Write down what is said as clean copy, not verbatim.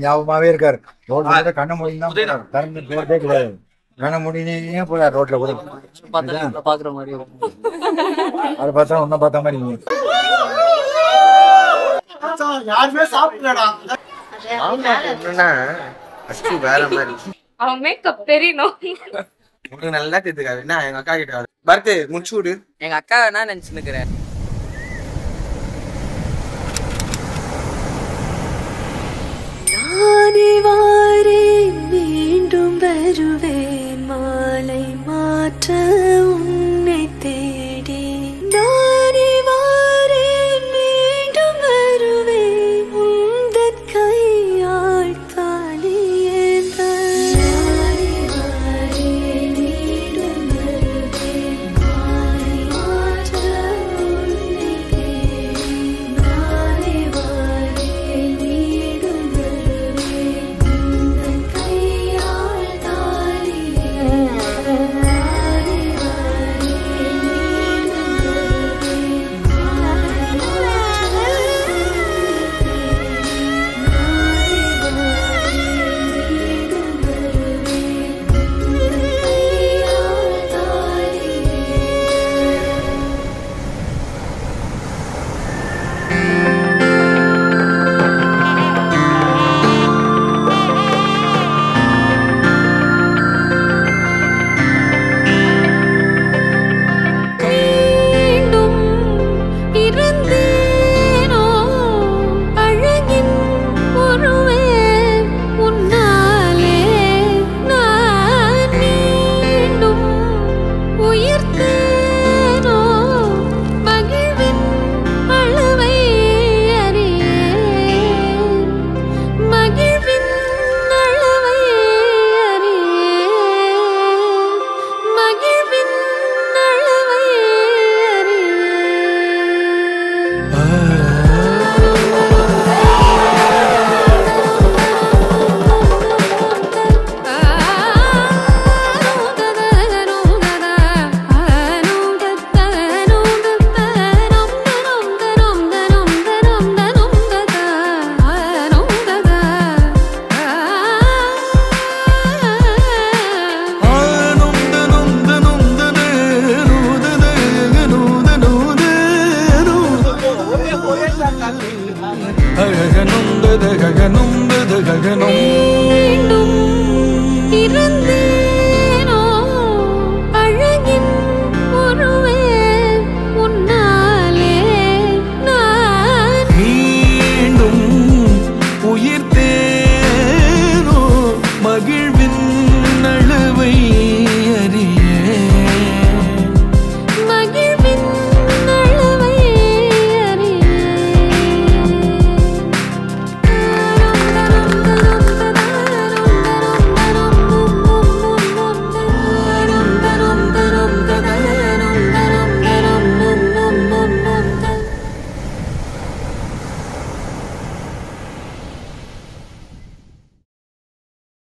ஞாபகமாவே இருக்காரு. ரோட்ல கண்ண முடியும் கரண்ட் போறதே கிடையாது. கண்ண முடியே போல ரோட்ல கூட பாக்குற மாதிரி அதை பார்த்தா ஒன்னும் பார்த்த மாதிரி யாருமே சாப்பிடலடா. வேற மாதிரி அவன் மேக்கப் தெரியணும். உங்களுக்கு நல்லா தெரிஞ்சுக்காது. என்ன எங்க அக்கா கிட்ட பர்த்து முடிச்சு விடு. எங்க அக்கா என்ன நினைச்சுன்னுக்குறேன். நானே வாரேன் மீண்டும் வருவேன் மாலை மாற்ற உன்னை